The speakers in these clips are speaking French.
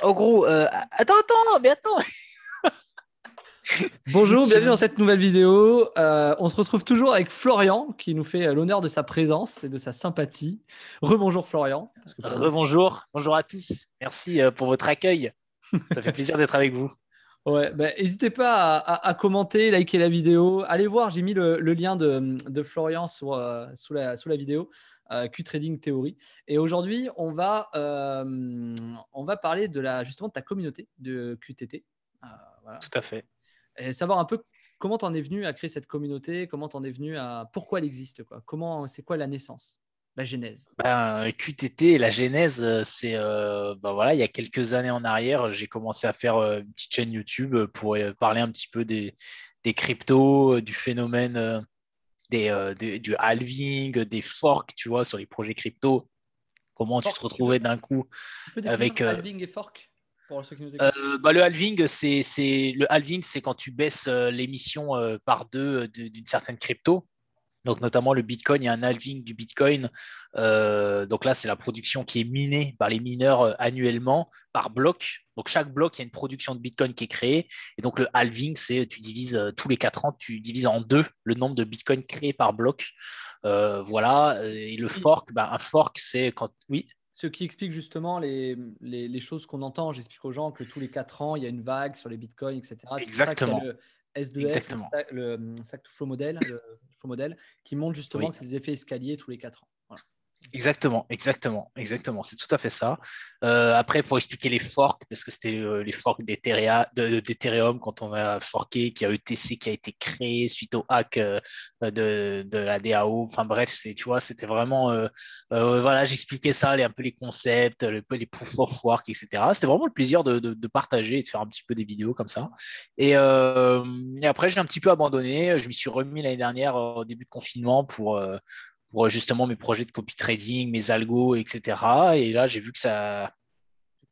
En gros, mais attends. Bonjour, Je- bienvenue dans cette nouvelle vidéo. On se retrouve toujours avec Florian qui nous fait l'honneur de sa présence et de sa sympathie. Rebonjour Florian, parce que pour nous, Rebonjour, bonjour à tous. Merci pour votre accueil. Ça fait plaisir d'être avec vous. ouais, bah, n'hésitez pas à commenter, liker la vidéo. Allez voir, j'ai mis le lien de Florian sous la vidéo, Q-Trading Theory. Et aujourd'hui, on va parler justement de ta communauté de QTT. Voilà. Tout à fait. Et savoir un peu comment tu en es venu à créer cette communauté, comment tu en es venu à pourquoi elle existe, quoi. C'est quoi la naissance, la genèse. Ben, QTT, la genèse, c'est ben voilà, il y a quelques années en arrière, j'ai commencé à faire une petite chaîne YouTube pour parler un petit peu des cryptos, du phénomène du halving, des forks, tu vois, sur les projets crypto. Comment tu te Fork, retrouvais d'un coup tu peux définir avec halving et fork pour ceux qui nous écoutent. bah, le halving, c'est quand tu baisses l'émission par deux d'une certaine crypto. Donc, notamment le Bitcoin, il y a un halving du Bitcoin. Donc là, c'est la production qui est minée par les mineurs annuellement par bloc. Donc, chaque bloc, il y a une production de Bitcoin qui est créée. Et donc, le halving, c'est tu divises tous les 4 ans, tu divises en deux le nombre de Bitcoin créés par bloc. Voilà. Et le fork, bah, un fork, c'est quand. Oui, Ce qui explique justement les choses qu'on entend. J'explique aux gens que tous les 4 ans, il y a une vague sur les bitcoins, etc. C'est pour ça qu'il y a exactement. le S2F, Exactement. le Stack to Flow modèle, flow modèle, qui montre justement Oui. que c'est des effets escaliers tous les 4 ans. Voilà. Exactement, exactement, exactement. C'est tout à fait ça. Après, pour expliquer les forks, parce que c'était les forks d'Ethereum quand on a forké, qu'il y a ETC qui a été créé suite au hack de la DAO. Enfin bref, tu vois, c'était vraiment, voilà, j'expliquais ça, un peu les concepts, les proof of work, etc. C'était vraiment le plaisir de partager et de faire un petit peu des vidéos comme ça. Et après, j'ai un petit peu abandonné. Je m'y suis remis l'année dernière au début de confinement pour justement mes projets de copy trading, mes algos, etc. Et là, j'ai vu que ça,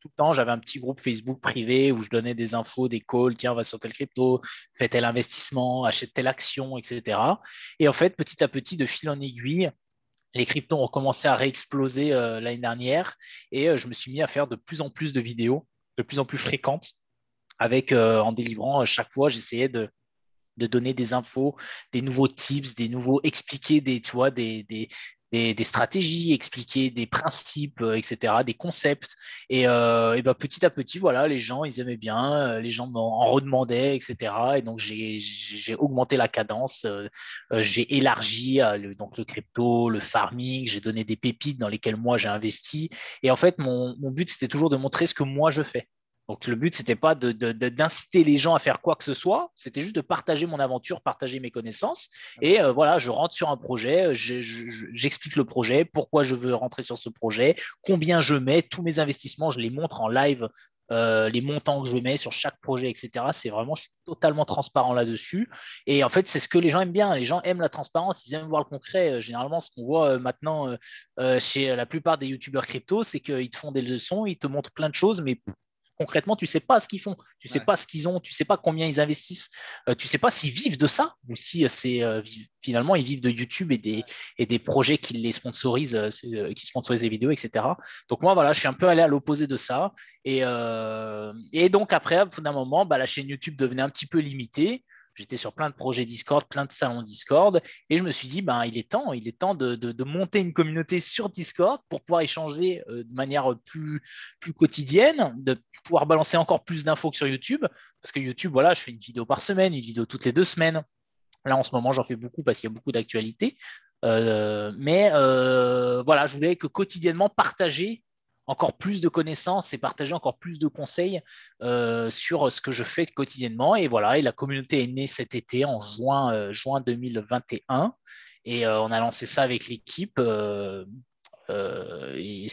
tout le temps, j'avais un petit groupe Facebook privé où je donnais des infos, des calls, tiens, on va sur tel crypto, fais tel investissement, achète telle action, etc. Et en fait, petit à petit, de fil en aiguille, les cryptos ont commencé à réexploser l'année dernière et je me suis mis à faire de plus en plus de vidéos, de plus en plus fréquentes, avec en délivrant chaque fois, j'essayais de donner des infos, des nouveaux tips, des nouveaux, expliquer tu vois, des stratégies, expliquer des principes, etc., des concepts. Et ben, petit à petit, voilà, les gens, ils aimaient bien, les gens m'en redemandaient, etc. Et donc, j'ai augmenté la cadence, j'ai élargi donc le crypto, le farming, j'ai donné des pépites dans lesquelles moi j'ai investi. Et en fait, mon but, c'était toujours de montrer ce que moi je fais. Donc le but, c'était pas d'inciter les gens à faire quoi que ce soit, c'était juste de partager mon aventure, partager mes connaissances. Et voilà, je rentre sur un projet, j'explique le projet, pourquoi je veux rentrer sur ce projet, combien je mets, tous mes investissements, je les montre en live, les montants que je mets sur chaque projet, etc. C'est vraiment, je suis totalement transparent là-dessus. Et en fait, c'est ce que les gens aiment bien. Les gens aiment la transparence, ils aiment voir le concret. Généralement, ce qu'on voit maintenant chez la plupart des youtubeurs crypto, c'est qu'ils te font des leçons, ils te montrent plein de choses, mais concrètement, tu sais pas ce qu'ils font, tu sais Ouais. pas ce qu'ils ont, tu sais pas combien ils investissent, tu sais pas s'ils vivent de ça ou si finalement ils vivent de YouTube et des projets qui les sponsorisent, qui sponsorisent les vidéos, etc. Donc moi voilà, je suis un peu allé à l'opposé de ça et donc après, au bout d'un moment, bah, la chaîne YouTube devenait un petit peu limitée. J'étais sur plein de projets Discord, plein de salons Discord, et je me suis dit, ben, il est temps de monter une communauté sur Discord pour pouvoir échanger de manière plus quotidienne, de pouvoir balancer encore plus d'infos que sur YouTube. Parce que YouTube, voilà, je fais une vidéo par semaine, une vidéo toutes les 2 semaines. Là, en ce moment, j'en fais beaucoup parce qu'il y a beaucoup d'actualités. Mais voilà, je voulais que quotidiennement partager encore plus de connaissances et partager encore plus de conseils sur ce que je fais quotidiennement. Et voilà, et la communauté est née cet été, en juin 2021. Et on a lancé ça avec l'équipe. Et il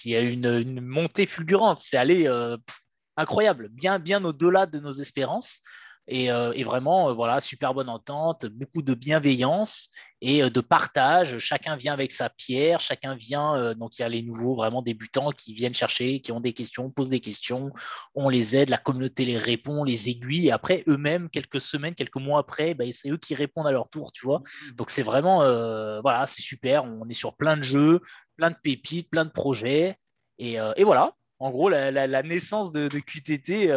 y a eu une montée fulgurante. C'est allé incroyable, bien, bien au-delà de nos espérances. Et vraiment, voilà, super bonne entente, beaucoup de bienveillance et de partage. Chacun vient avec sa pierre, chacun vient. Donc, il y a les nouveaux, vraiment débutants qui viennent chercher, qui ont des questions, posent des questions. On les aide, la communauté les répond, les aiguille. Et après, eux-mêmes, quelques semaines, quelques mois après, bah, c'est eux qui répondent à leur tour, tu vois. Donc, c'est vraiment, voilà, c'est super. On est sur plein de jeux, plein de pépites, plein de projets. Et voilà. En gros, la naissance de QTT,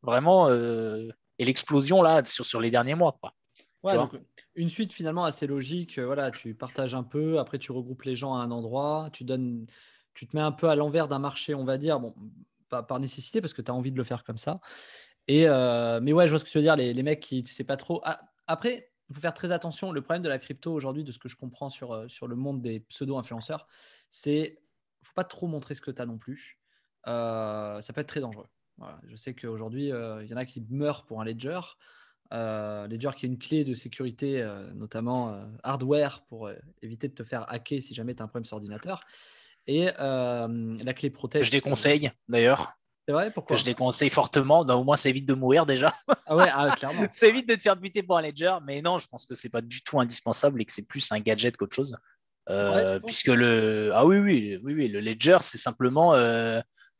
vraiment, et l'explosion là sur les derniers mois, quoi. Tu Ouais, donc vois? une suite finalement assez logique. Voilà, tu partages un peu, après tu regroupes les gens à un endroit, tu te mets un peu à l'envers d'un marché, on va dire, bon, pas par nécessité parce que tu as envie de le faire comme ça. Mais ouais, je vois ce que tu veux dire, les mecs qui, tu sais pas trop. Ah, après, il faut faire très attention. Le problème de la crypto aujourd'hui, de ce que je comprends sur le monde des pseudo-influenceurs, c'est faut pas trop montrer ce que tu as non plus. Ça peut être très dangereux. Voilà. Je sais qu'aujourd'hui, il y en a qui meurent pour un ledger. Ledger qui est une clé de sécurité, notamment hardware, pour éviter de te faire hacker si jamais tu as un problème sur ordinateur. Et la clé Je protège. déconseille d'ailleurs, C'est vrai, que je pourquoi? déconseille fortement. Au moins, ça évite de mourir déjà. Ah ouais, ah, clairement. Ça évite de te faire buter pour un ledger. Mais non, je pense que c'est pas du tout indispensable et que c'est plus un gadget qu'autre chose. Ouais, tu penses? Puisque ah oui, oui, oui, oui, le ledger, c'est simplement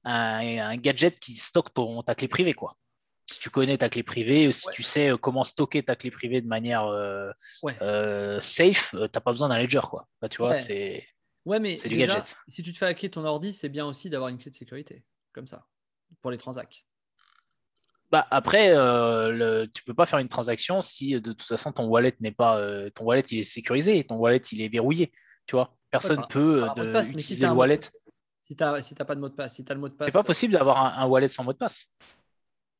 un gadget qui stocke ta clé privée, quoi. Si tu connais ta clé privée, ou si Ouais. tu sais comment stocker ta clé privée de manière Ouais. safe, t'as pas besoin d'un ledger, quoi. Là, tu vois, Ouais. Ouais, mais c'est du déjà, gadget. si tu te fais hacker ton ordi, c'est bien aussi d'avoir une clé de sécurité, comme ça, pour les transacts. Bah, après, tu peux pas faire une transaction si de toute façon ton wallet n'est pas ton wallet il est sécurisé, ton wallet il est verrouillé. Tu vois, Ouais, personne peut par un mot de passe, mais si tu utiliser as le un mot de wallet. passe, si t'as pas de mot de passe, si tu as le mot de C'est pas passe, possible d'avoir un wallet sans mot de passe.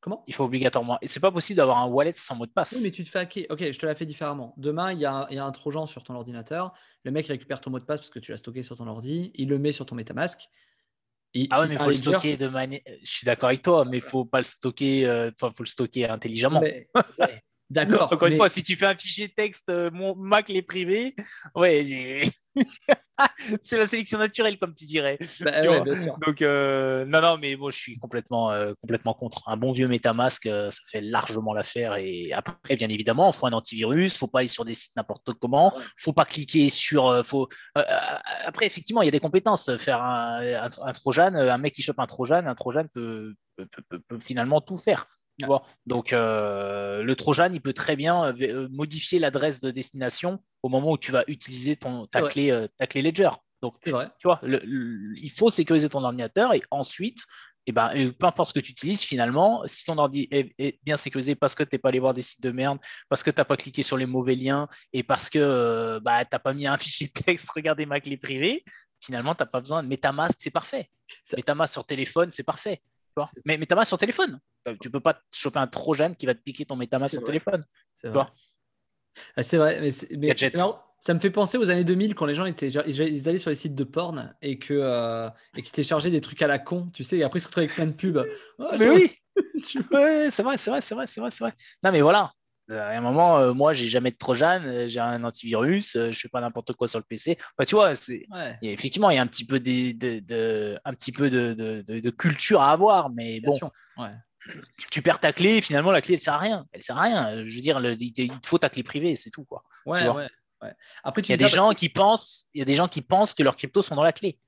comment? Il faut obligatoirement. Et c'est pas possible d'avoir un wallet sans mot de Oui, mais passe. tu te fais hacker. Ok, je te la fais différemment. Demain, il y a un trojan sur ton ordinateur. Le mec il récupère ton mot de passe parce que tu l'as stocké sur ton ordi. Il le met sur ton MetaMask. Et Ah ouais, si mais tu il as un faut le ledger, stocker de manière. Je suis d'accord avec toi, mais il faut pas le stocker. Enfin, faut le stocker non, intelligemment. mais ouais, d'accord, Encore une fois, si tu fais un fichier texte, mon Mac est privé, ouais, c'est la sélection naturelle, comme tu dirais. bah Tu ouais, vois. bien sûr. Donc, non, non, mais bon, je suis complètement contre. Un bon vieux MetaMask, ça fait largement l'affaire. Et après, bien évidemment, il faut un antivirus, il ne faut pas aller sur des sites n'importe comment, il Ouais. ne faut pas cliquer sur. Après, effectivement, il y a des compétences. Faire un Trojan, un mec qui chope un Trojan peut finalement tout faire. Tu Ouais, vois. Donc, le Trojan, il peut très bien modifier l'adresse de destination au moment où tu vas utiliser c'est vrai, ta clé Ledger. Donc, c'est vrai. tu vois, il faut sécuriser ton ordinateur et ensuite, eh ben, peu importe ce que tu utilises, finalement, si ton ordi est bien sécurisé parce que tu n'es pas allé voir des sites de merde, parce que tu n'as pas cliqué sur les mauvais liens et parce que tu n'as pas mis un fichier de texte, regardez ma clé privée, finalement, tu n'as pas besoin de MetaMask, c'est parfait. Ça- MetaMask sur téléphone, c'est parfait. Tu vois. C'est Mais MetaMask sur téléphone, tu peux pas te choper un Trojan qui va te piquer ton MetaMask c'est sur vrai, téléphone. c'est Tu vrai. vois. Ah, c'est vrai, mais c'est Gadget. marrant. Ça me fait penser aux années 2000 quand les gens ils allaient sur les sites de porn et qu'ils téléchargeaient des trucs à la con, tu sais, et après ils se retrouvaient avec plein de pubs. Ah, Mais oui, tu vois. ouais, c'est vrai, c'est vrai, c'est vrai, c'est vrai, c'est vrai. Non, mais voilà. À un moment, moi, j'ai jamais de Trojan, j'ai un antivirus, je fais pas n'importe quoi sur le PC. Enfin, tu vois, Ouais, effectivement, il y a un petit peu un petit peu de culture à avoir, mais bon, création. Ouais, tu perds ta clé, et finalement, la clé, elle sert à rien. Elle sert à rien. Je veux dire, il te faut ta clé privée, c'est tout, quoi. Tu ouais, vois. ouais, ouais. Après, tu Il y a dis des ça parce que. gens qui pensent, il y a des gens qui pensent que leurs cryptos sont dans la clé.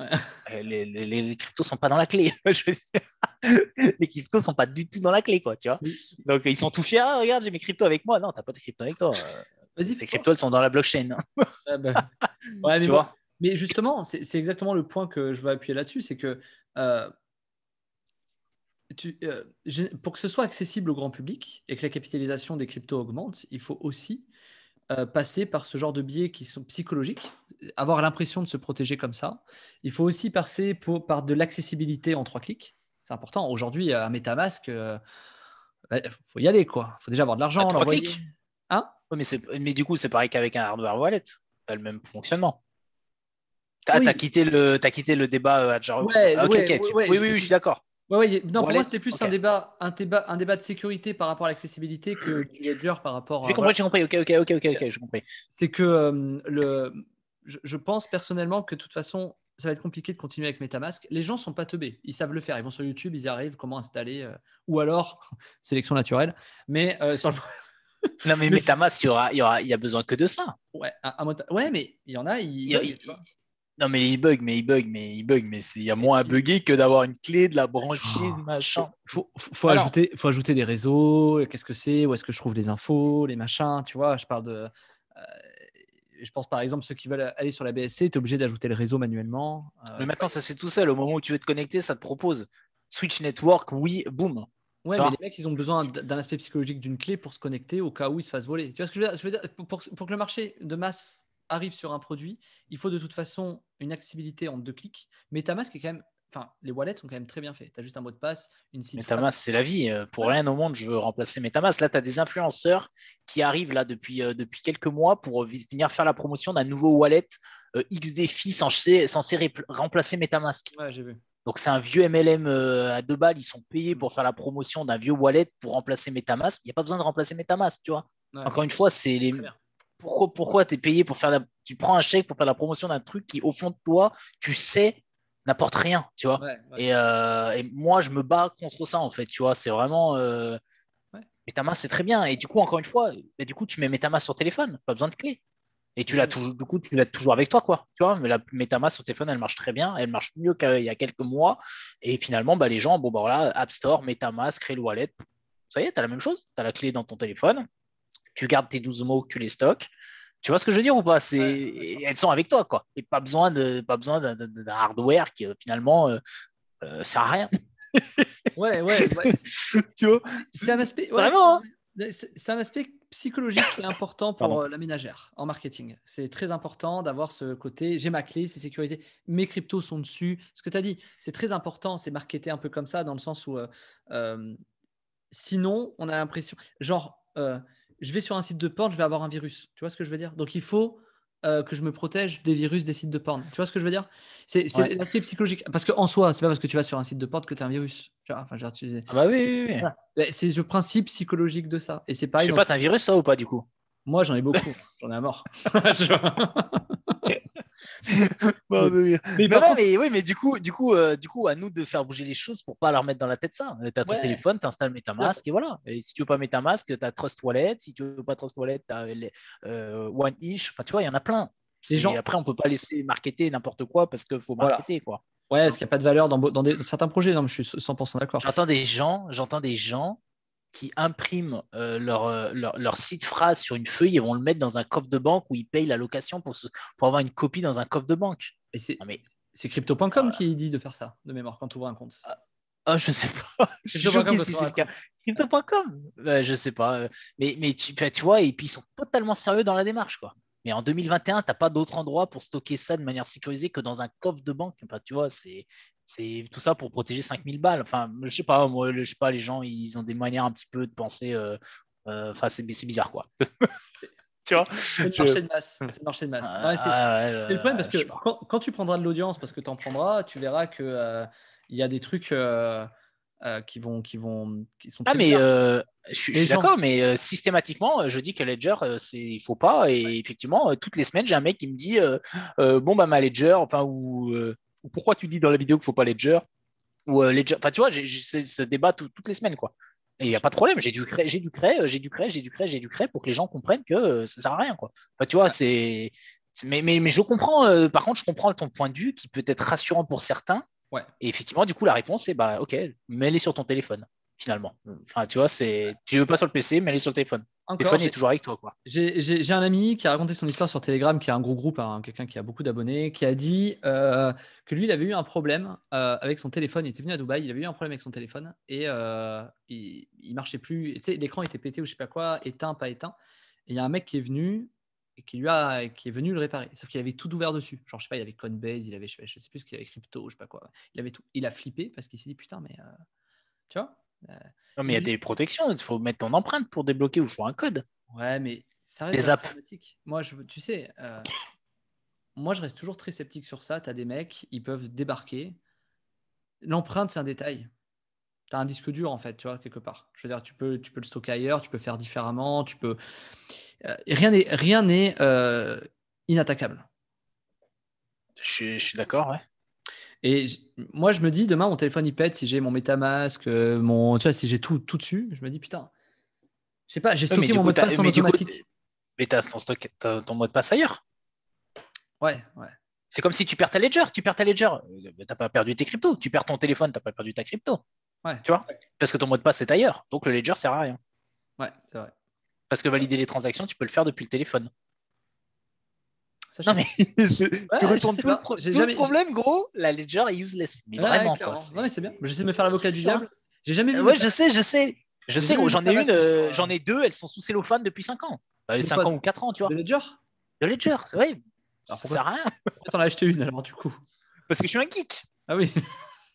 Ouais. Les cryptos sont pas dans la clé. Je veux dire, les cryptos sont pas du tout dans la clé, quoi, tu vois. Oui. Donc, ils sont tout fiers. Ah, regarde, j'ai mes cryptos avec moi. Non, t'as pas tes cryptos avec toi. Vas-y, Tes fais-toi. cryptos, elles sont dans la blockchain, hein. Ah bah. Ouais, mais Tu bon. vois. Mais justement, c'est exactement le point que je veux appuyer là-dessus, c'est que euh, pour que ce soit accessible au grand public et que la capitalisation des cryptos augmente, il faut aussi passer par ce genre de biais qui sont psychologiques, avoir l'impression de se protéger comme ça. Il faut aussi passer par de l'accessibilité en 3 clics. C'est important. Aujourd'hui, un MetaMask, faut y aller, quoi. Il faut déjà avoir de À l'argent, trois l'envoyer. clics. Hein? Ouais, mais du coup, c'est pareil qu'avec un hardware wallet. T'as le même fonctionnement. T'as Oui. quitté le débat. Ouais, Ah, ok, ouais, ok. ouais, ouais, Oui, oui, oui, je suis d'accord. ouais, ouais, non, pour moi, Wallet, c'était plus ok. un débat de sécurité par rapport à l'accessibilité que du ledger par rapport J'ai à. compris, Voilà. j'ai compris. Ok, ok, ok, ok, ok, j'ai compris. C'est que je pense personnellement que de toute façon, ça va être compliqué de continuer avec MetaMask. Les gens sont pas teubés. Ils savent le faire. Ils vont sur YouTube, ils y arrivent, comment installer, ou alors, sélection naturelle. Mais, Non, mais mais MetaMask, il y a besoin que de ça. ouais, un mode ouais, mais il y en a, ils Il y a- bug, tu il- vois. Non, mais il bug, mais il y a Et moins à si. bugger que d'avoir une clé, de la brancher, Oh, machin. faut Ah non. ajouter des réseaux. Qu'est-ce que c'est? Où est-ce que je trouve les infos, les machins? Tu vois, je parle de. euh, je pense par exemple ceux qui veulent aller sur la BSC, tu es obligé d'ajouter le réseau manuellement. Mais maintenant, ça se fait tout seul. Au moment où tu veux te connecter, ça te propose Switch Network, oui, boum. Ouais, Tu mais vois? les mecs, ils ont besoin d'un aspect psychologique d'une clé pour se connecter au cas où ils se fassent voler. Tu vois ce que je veux dire? Je veux dire, pour que le marché de masse arrive sur un produit, il faut de toute façon une accessibilité en 2 clics. MetaMask est quand même. Enfin, les wallets sont quand même très bien faits. Tu as juste un mot de passe, une seed phrase. MetaMask, c'est la vie. Pour Voilà. rien au monde, je veux remplacer MetaMask. Là, tu as des influenceurs qui arrivent là depuis quelques mois pour venir faire la promotion d'un nouveau wallet XDeFi censé remplacer MetaMask. Ouais, j'ai vu. Donc, c'est un vieux MLM à 2 balles. Ils sont payés Mm. pour faire la promotion d'un vieux wallet pour remplacer MetaMask. Il n'y a pas besoin de remplacer MetaMask, tu vois. Ouais, Encore une fois, c'est les. très bien. Pourquoi tu es payé pour faire la. Tu prends un chèque pour faire la promotion d'un truc qui, au fond de toi, tu sais, n'apporte rien, tu vois. Ouais, ouais, Et moi, je me bats contre ça, en fait, tu vois. C'est vraiment. ouais. MetaMask, c'est très bien. Et du coup, encore une fois, bah, du coup, tu mets MetaMask sur téléphone, pas besoin de clé. Et tu l'as Génial. toujours, du coup, tu l'as toujours avec toi, quoi. Tu vois, mais la MetaMask sur téléphone, elle marche très bien. Elle marche mieux qu'il y a quelques mois. Et finalement, bah, les gens, bon, bah voilà, App Store, MetaMask, crée le wallet. Ça y est, tu as la même chose. Tu as la clé dans ton téléphone. Tu gardes tes 12 mots que tu les stockes. Tu vois ce que je veux dire ou pas? Ouais, ouais, bien sûr. Elles sont avec toi, quoi. Et pas besoin d'un hardware qui, finalement, sert à rien. Ouais, ouais, ouais. Tu vois? C'est un aspect, ouais, Vraiment, hein. c'est un aspect psychologique qui est important Pardon. pour la ménagère en marketing. C'est très important d'avoir ce côté, j'ai ma clé, c'est sécurisé, mes cryptos sont dessus. Ce que tu as dit, c'est très important, c'est marketé un peu comme ça, dans le sens où euh, sinon, on a l'impression, genre, je vais sur un site de porn, je vais avoir un virus. Tu vois ce que je veux dire? Donc, il faut que je me protège des virus des sites de porn. Tu vois ce que je veux dire? C'est Ouais. l'aspect psychologique. Parce qu'en soi, c'est pas parce que tu vas sur un site de porn que tu as un virus. Tu vois, enfin, je veux dire, Ah bah oui, oui, oui. voilà. Mais c'est le principe psychologique de ça. Et c'est Je pareil sais dans pas, t'as un virus, toi, ou pas, du coup? moi, j'en ai beaucoup. J'en ai à mort. Tu vois. Bon, oui, oui. Mais Non, par non, contre, mais oui, mais du coup, à nous de faire bouger les choses pour pas leur mettre dans la tête ça. T'as ton ouais, téléphone, t'installes là, MetaMask et voilà. Et si tu veux pas MetaMask, t'as Trust Wallet. Si tu veux pas Trust Wallet, t'as OneInch. Enfin, tu vois, il y en a plein. les gens, Après, on peut pas laisser marketer n'importe quoi parce qu'il faut voilà. marketer, quoi. Ouais, Tu parce vois. qu'il n'y a pas de valeur dans certains projets. Non, mais je suis 100% d'accord. J'entends des gens qui impriment leur site phrase sur une feuille et vont le mettre dans un coffre de banque où ils payent la location pour avoir une copie dans un coffre de banque. Et Non, mais c'est crypto.com voilà. qui dit de faire ça, de mémoire, quand tu ouvres un compte. Ah, je sais pas. Je suis Crypto.com choqué quand tu si ouvres c'est un le cas. compte. Ouais. Crypto.com, je sais pas. Mais tu vois, et puis ils sont totalement sérieux dans la démarche, quoi. Mais en 2021, t'as pas d'autre endroit pour stocker ça de manière sécurisée que dans un coffre de banque. Enfin, tu vois, c'est tout ça pour protéger 5000 balles. Enfin, je sais pas, moi, je sais pas, les gens, ils ont des manières un petit peu de penser. Enfin, c'est bizarre, quoi. Tu vois, C'est le marché de masse. C'est le marché de masse. Non, ouais, c'est le problème parce je sais que pas. quand tu prendras de l'audience, parce que tu en prendras, tu verras que il y a des trucs qui sont Ah, très mais bizarres. je Mais les suis gens, d'accord, mais systématiquement, je dis que Ledger, il faut pas. Et effectivement, toutes les semaines, j'ai un mec qui me dit bon, bah, ma Ledger, enfin, ou pourquoi tu dis dans la vidéo qu'il faut pas Ledger, ou Ledger. Enfin, tu vois, j'ai ce débat toutes les semaines, quoi. Et il n'y a pas de problème, j'ai du créer pour que les gens comprennent que ça sert à rien, quoi. Enfin, tu vois, ouais, mais je comprends, par contre, je comprends ton point de vue qui peut être rassurant pour certains. ouais. Et effectivement, du coup, la réponse, c'est bah, ok, mets-les sur ton téléphone, finalement. Enfin, tu vois, tu veux pas sur le PC, mets-les sur le téléphone. Le Encore, téléphone, il est toujours avec toi, quoi. j'ai un ami qui a raconté son histoire sur Telegram, qui a un gros groupe, hein, quelqu'un qui a beaucoup d'abonnés, qui a dit que lui, il avait eu un problème avec son téléphone. Il était venu à Dubaï, il avait eu un problème avec son téléphone et il marchait plus. Tu sais, l'écran était pété ou je sais pas quoi, éteint, pas éteint. Et il y a un mec qui est venu et qui est venu le réparer. Sauf qu'il avait tout ouvert dessus. Genre, je sais pas, il avait Coinbase, il avait, je sais plus ce qu'il avait, crypto, je sais pas quoi. Il avait tout. Il a flippé parce qu'il s'est dit putain, mais tu vois. euh, Non, mais il y a lui- des protections. Il faut mettre ton empreinte pour débloquer ou il faut un code. ouais, mais ça reste de Des apps. l'informatique. Moi, tu sais. Moi, je reste toujours très sceptique sur ça. Tu as des mecs, ils peuvent débarquer. L'empreinte, c'est un détail. Tu as un disque dur, en fait, tu vois, quelque part. Je veux dire, tu peux le stocker ailleurs, tu peux faire différemment, tu peux. Rien n'est inattaquable. Je suis d'accord, ouais. Et moi, je me dis, demain, mon téléphone, il pète, si j'ai mon MetaMask, tu vois, si j'ai tout dessus, je me dis, putain, je sais pas, j'ai Ouais, mais stocké du mon coup, mot de passe en automatique. t'as ton mot de passe ailleurs. Ouais, ouais. C'est comme si tu perds ta Ledger. Tu perds ta Ledger. T'as pas perdu tes cryptos. Tu perds ton téléphone, t'as pas perdu ta crypto. Ouais, Tu vois? Parce que ton mot de passe est ailleurs. Donc le Ledger sert à rien. ouais, c'est vrai. Parce que valider les transactions, tu peux le faire depuis le téléphone. Ça, je Non, sais mais pas. tu Ouais, je retournes sais tout le, pas. J'ai tout le jamais. problème, gros. La Ledger est useless. Mais Ouais, vraiment, quoi. clairement. Non, mais C'est c'est bien. J'essaie de me faire l'avocat du chiant, hein. diable. J'ai jamais vu Ouais, je sais, J'ai jamais vu gros. J'en ai une, MetaMask sur j'en ai deux. Elles sont sous cellophane depuis 5 ans. de 5 quoi? ans ou 4 ans, tu De vois. Ledger? De Ledger, ouais. Alors Ça sert à rien. pourquoi t'en as acheté une alors du coup? Parce que je suis un geek. Ah oui.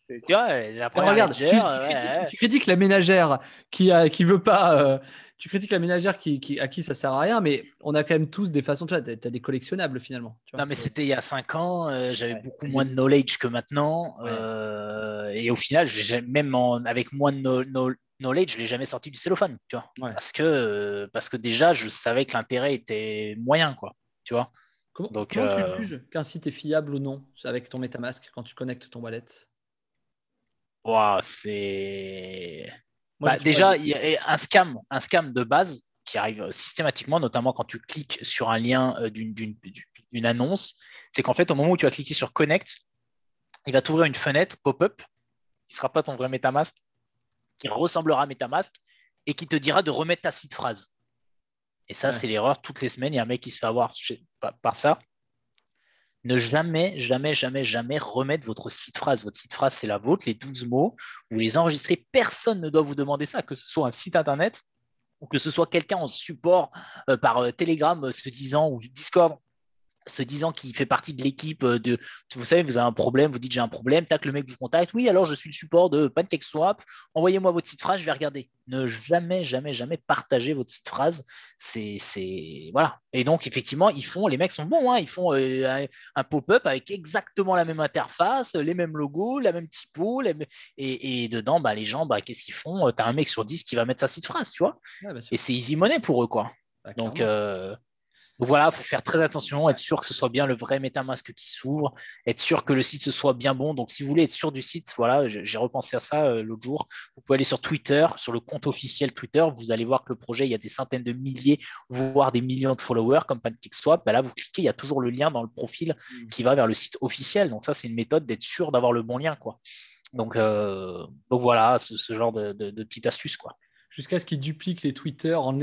Tu vois, j'ai la Alors première regarde, Ledger. Ouais. tu critiques la ménagère qui veut pas. Tu critiques la ménagère à qui ça sert à rien, mais on a quand même tous des façons. Tu vois, t'as des collectionnables finalement. Tu vois. Non, mais c'était il y a 5 ans. J'avais Ouais, beaucoup moins de knowledge que maintenant. ouais. Et au final, même avec moins de knowledge, je ne l'ai jamais sorti du cellophane. Tu vois. Ouais. Parce que déjà, je savais que l'intérêt était moyen. Quoi, tu vois. Donc, Comment tu juges qu'un site est fiable ou non avec ton MetaMask quand tu connectes ton wallet? ouah, c'est. Moi, j'ai Bah, toujours déjà, il y a un scam de base qui arrive systématiquement, notamment quand tu cliques sur un lien d'une annonce. C'est qu'en fait, au moment où tu vas cliquer sur Connect, il va t'ouvrir une fenêtre pop-up qui ne sera pas ton vrai MetaMask, qui ressemblera à MetaMask et qui te dira de remettre ta seed phrase. Et ça, Ouais. c'est l'erreur. Toutes les semaines, il y a un mec qui se fait avoir par ça. Ne jamais, jamais, jamais, jamais remettre votre seed phrase. Votre seed phrase, c'est la vôtre, les 12 mots. Vous les enregistrez. Personne ne doit vous demander ça, que ce soit un site internet ou que ce soit quelqu'un en support par Telegram se disant ou Discord se disant qu'il fait partie de l'équipe vous savez, vous avez un problème, vous dites j'ai un problème, tac, le mec vous contacte, oui, alors je suis le support de PancakeSwap, envoyez-moi votre site phrase, je vais regarder. Ne jamais, jamais, jamais partager votre site phrase. Voilà. Et donc, effectivement, les mecs sont bons, hein, ils font un pop-up avec exactement la même interface, les mêmes logos, la même typo, et dedans, bah, les gens, bah, qu'est-ce qu'ils font? Tu as un mec sur 10 qui va mettre sa site phrase, tu vois. Ouais, bien Et sûr. c'est easy money pour eux, quoi. Bah, Donc, clairement. voilà, il faut faire très attention, être sûr que ce soit bien le vrai MetaMask qui s'ouvre, être sûr que le site ce soit bien bon. Donc, si vous voulez être sûr du site, voilà, j'ai repensé à ça l'autre jour. Vous pouvez aller sur Twitter, sur le compte officiel Twitter. Vous allez voir que le projet, il y a des centaines de milliers, voire des millions de followers comme PancakeSwap. Ben là, vous cliquez, il y a toujours le lien dans le profil qui va vers le site officiel. Donc, ça, c'est une méthode d'être sûr d'avoir le bon lien, quoi. Donc voilà, ce genre de petite astuce, quoi. Jusqu'à ce qu'il duplique les Twitter en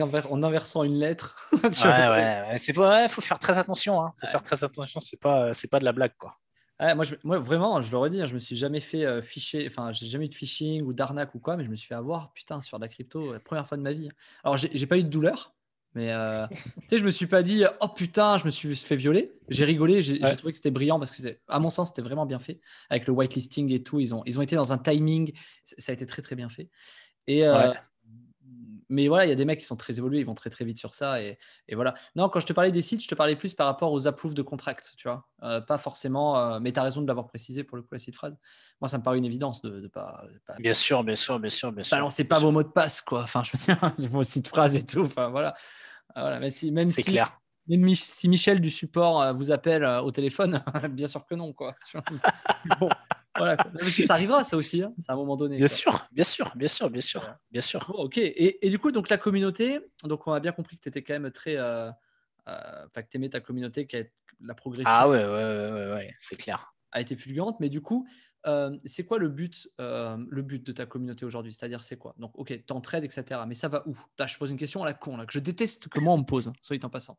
inversant une lettre. Ouais, ouais, ouais. Faut faire très attention, hein. Faut Ouais. faire très attention, c'est pas de la blague, quoi. Ouais, moi, vraiment, je le redis, hein, je me suis jamais fait ficher, enfin, j'ai jamais eu de phishing ou d'arnaque ou quoi, mais je me suis fait avoir, putain, sur la crypto, la première fois de ma vie. Alors, j'ai pas eu de douleur, mais tu sais, je me suis pas dit, oh putain, je me suis fait violer. J'ai rigolé, j'ai Ouais, trouvé que c'était brillant parce que, à mon sens, c'était vraiment bien fait. Avec le whitelisting et tout, ils ont été dans un timing, ça a été très, très bien fait. Et, ouais. mais voilà, il y a des mecs qui sont très évolués, ils vont très très vite sur ça. Et voilà. Non, quand je te parlais des sites, je te parlais plus par rapport aux approved de contract, tu vois. Pas forcément, mais tu as raison de l'avoir précisé pour le coup, la seed phrase. Moi, ça me paraît une évidence de pas Bien sûr, bien sûr, bien sûr, bien sûr, balancer bien pas vos sûr. mots de passe, quoi. Enfin, je veux dire, vos seed phrases et tout. Enfin, voilà. Voilà. C'est clair. Même si Michel du support vous appelle au téléphone, bien sûr que non, quoi. Bon, voilà, quoi. Non, parce que ça arrivera, ça aussi, hein, c'est à un moment donné, Bien quoi. sûr, bien sûr, bien sûr, bien sûr, Voilà. bien sûr. Bon, ok. Et du coup, donc la communauté, donc on a bien compris que tu étais quand même très. Enfin, que tu aimais ta communauté, la progression Ah ouais, ouais, ouais, ouais, ouais, c'est clair. a été fulgurante. Mais du coup, c'est quoi le but de ta communauté aujourd'hui? C'est-à-dire, c'est quoi? Donc, ok, t'entraides, etc. Mais ça va où? Je pose une question à la con, là, que je déteste que moi on me pose, hein, soit dit en passant.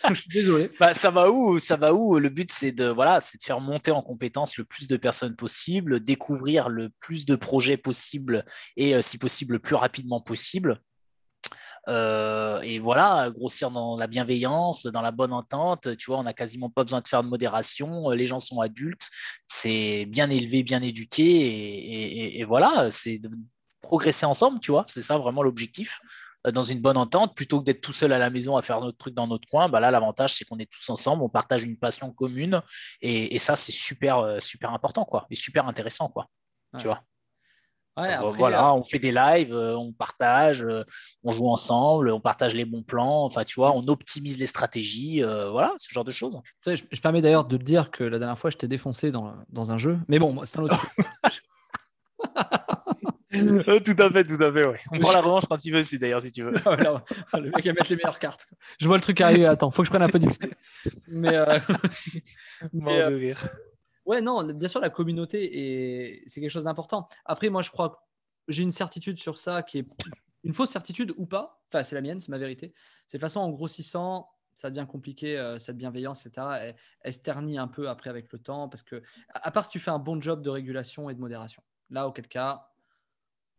Je suis désolé. Bah, ça va où? Ça va où? Le but, voilà, c'est de faire monter en compétence le plus de personnes possible, découvrir le plus de projets possible et, si possible, le plus rapidement possible. Et voilà, grossir dans la bienveillance, dans la bonne entente. Tu vois, on n'a quasiment pas besoin de faire de modération. Les gens sont adultes, c'est bien élevé, bien éduqué. Et voilà, c'est de progresser ensemble, tu vois. C'est ça vraiment l'objectif. Dans une bonne entente, plutôt que d'être tout seul à la maison à faire notre truc dans notre coin, bah là, l'avantage, c'est qu'on est tous ensemble, on partage une passion commune. Et ça, c'est super, super important, quoi. Et super intéressant, quoi. Tu Ouais. vois. Ouais, après, Voilà, on fait des lives, on partage, on joue ensemble, on partage les bons plans, enfin tu vois, on optimise les stratégies, voilà, ce genre de choses. tu sais, je permets d'ailleurs de te dire que la dernière fois, je t'ai défoncé dans un jeu. Mais bon, c'est un autre sujet. Tout à fait, ouais. On prend la revanche quand tu veux, si d'ailleurs, si tu veux. Voilà, le mec va mettre les meilleures cartes, quoi. Je vois le truc arriver. Attends, faut que je prenne un peu d'XP. Mais, mais, Mort de rire. ouais, non, bien sûr, la communauté, c'est quelque chose d'important. Après, moi, je crois que j'ai une certitude sur ça qui est une fausse certitude ou pas. Enfin, c'est la mienne, c'est ma vérité. C'est de toute façon, en grossissant, ça devient compliqué, cette bienveillance, etc. Elle se ternit un peu après avec le temps, parce que, à part si tu fais un bon job de régulation et de modération. Là, auquel cas,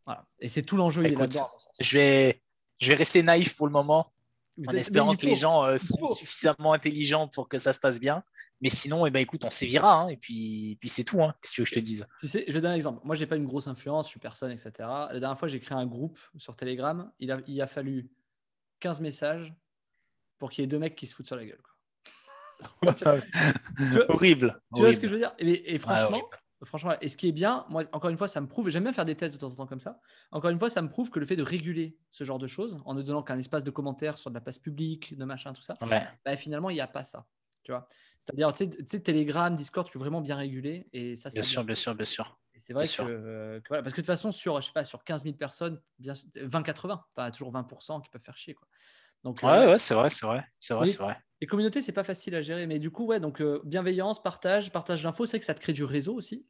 voilà. Et c'est tout l'enjeu, il est Écoute, là-dedans, à mon sens. je vais, je vais rester naïf pour le moment, en Mais espérant que les gens il seront faut. suffisamment intelligents pour que ça se passe bien. Mais sinon, eh ben, écoute, on sévira, hein, et puis c'est tout. Hein. Qu'est-ce que tu veux que je te dise? Tu sais, je vais donner un exemple. Moi, j'ai pas une grosse influence, je suis personne, etc. La dernière fois, j'ai créé un groupe sur Telegram. Il a fallu 15 messages pour qu'il y ait 2 mecs qui se foutent sur la gueule, quoi. Tu vois, Horrible, tu vois ce que je horrible. veux dire? Et Ouais, franchement, horrible. et ce qui est bien, moi, encore une fois, ça me prouve, et j'aime bien faire des tests de temps en temps comme ça. Encore une fois, ça me prouve que le fait de réguler ce genre de choses, en ne donnant qu'un espace de commentaires sur de la place publique, de machin, tout ça, Ouais, bah, finalement, il n'y a pas ça. Tu vois? C'est-à-dire, tu sais, Telegram, Discord, tu peux vraiment bien réguler, et ça, bien c'est bien. sûr, bien sûr, bien sûr. Et c'est Bien vrai sûr. que voilà, parce que de toute façon, je sais pas, sur 15 000 personnes, bien, 20-80, tu as toujours 20% qui peuvent faire chier, quoi. Donc, Ouais, ouais. ouais, c'est vrai, c'est vrai. C'est vrai, Mais c'est vrai. les communautés, c'est pas facile à gérer. Mais du coup, ouais, donc bienveillance, partage d'infos, c'est vrai que ça te crée du réseau aussi,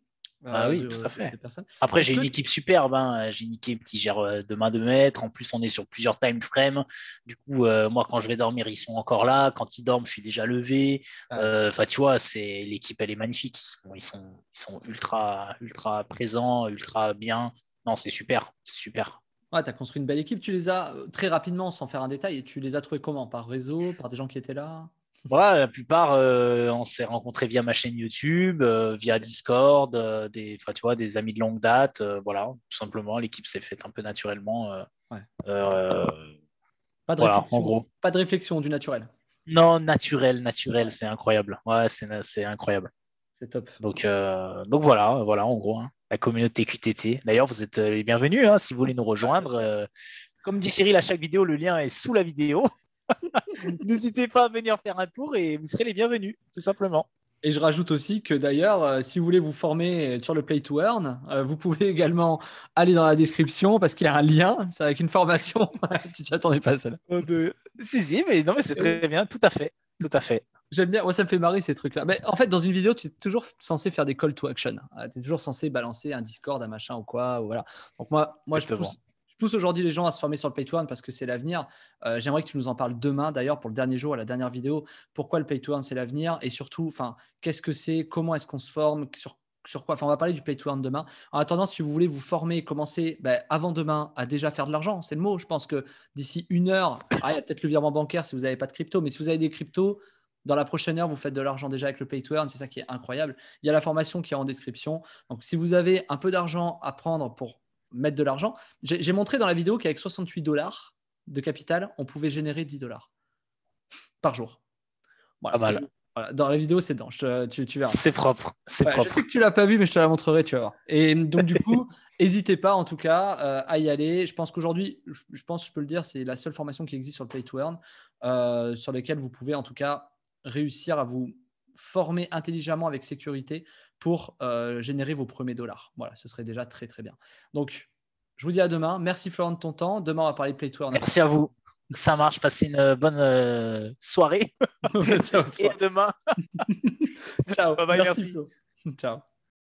Ah oui, tout à de fait. personnes. Après, Est-ce j'ai que une équipe superbe. Hein. J'ai une équipe qui gère de main de maître. En plus, on est sur plusieurs time frames. Du coup, moi, quand je vais dormir, ils sont encore là. Quand ils dorment, je suis déjà levé. Ah, c'est top. Enfin, tu vois, l'équipe, elle est magnifique. Ils sont ultra, ultra présents, ultra bien. Non, c'est super. C'est super. Ouais, tu as construit une belle équipe. Tu les as très rapidement, sans faire un détail, et tu les as trouvés comment? Par réseau, par des gens qui étaient là? Voilà, la plupart, on s'est rencontrés via ma chaîne YouTube, via Ok. Discord, enfin, tu vois, des amis de longue date. Voilà, tout simplement, l'équipe s'est faite un peu naturellement. Ouais. Euh, Pas de voilà, en réflexion, gros. pas de réflexion du naturel. Non, naturel, naturel, Ouais, c'est incroyable. Ouais, c'est incroyable. c'est top. Donc voilà, voilà, en gros, hein, la communauté QTT. D'ailleurs, vous êtes les bienvenus hein, si vous voulez nous Bah, bien rejoindre. sûr. Comme dit Cyril à chaque vidéo, le lien est sous la vidéo. N'hésitez pas à venir faire un tour et vous serez les bienvenus, tout simplement. Et je rajoute aussi que d'ailleurs, si vous voulez vous former sur le Play to Earn, vous pouvez également aller dans la description, parce qu'il y a un lien c'est avec une formation. Tu t'y attendais pas, celle-là. Si, mais non, mais c'est très bien, tout à fait, tout à fait. J'aime bien, moi ça me fait marrer ces trucs-là. Mais en fait, dans une vidéo, tu es toujours censé faire des call to action. Tu es toujours censé balancer un Discord, un machin ou quoi. Ou voilà. Donc moi Exactement. je pousse aujourd'hui les gens à se former sur le Pay to Earn parce que c'est l'avenir. J'aimerais que tu nous en parles demain, d'ailleurs, pour le dernier jour, la dernière vidéo. Pourquoi le Pay to Earn, c'est l'avenir? Et surtout, qu'est-ce que c'est? Comment est-ce qu'on se forme? Sur quoi? On va parler du Pay to Earn demain. En attendant, si vous voulez vous former, commencer avant demain à déjà faire de l'argent, c'est le mot. Je pense que d'ici 1 heure, il y a peut-être le virement bancaire si vous n'avez pas de crypto, mais si vous avez des cryptos, dans la prochaine heure, vous faites de l'argent déjà avec le Pay to Earn. C'est ça qui est incroyable. Il y a la formation qui est en description. Donc, si vous avez un peu d'argent à prendre pour mettre de l'argent, j'ai montré dans la vidéo qu'avec 68 dollars de capital, on pouvait générer 10 dollars par jour. Pas Voilà. mal. Voilà. Dans la vidéo, c'est dedans. Tu verras. C'est propre, c'est Ouais, je sais propre. que tu l'as pas vu, mais je te la montrerai, tu vas voir. Et donc, du coup, n'hésitez pas en tout cas à y aller. Je pense qu'aujourd'hui, je pense que je peux le dire, c'est la seule formation qui existe sur le Play to Earn, sur laquelle vous pouvez en tout cas réussir à vous former intelligemment avec sécurité pour générer vos premiers dollars. Voilà, ce serait déjà très très bien. Donc, je vous dis à demain. Merci Florent de ton temps. Demain, on va parler de Play to Earn à fond. Merci à vous. Ça marche, passez une bonne soirée Ciao, et à demain. ciao. Bye bye, Merci merci. Flo. Ciao.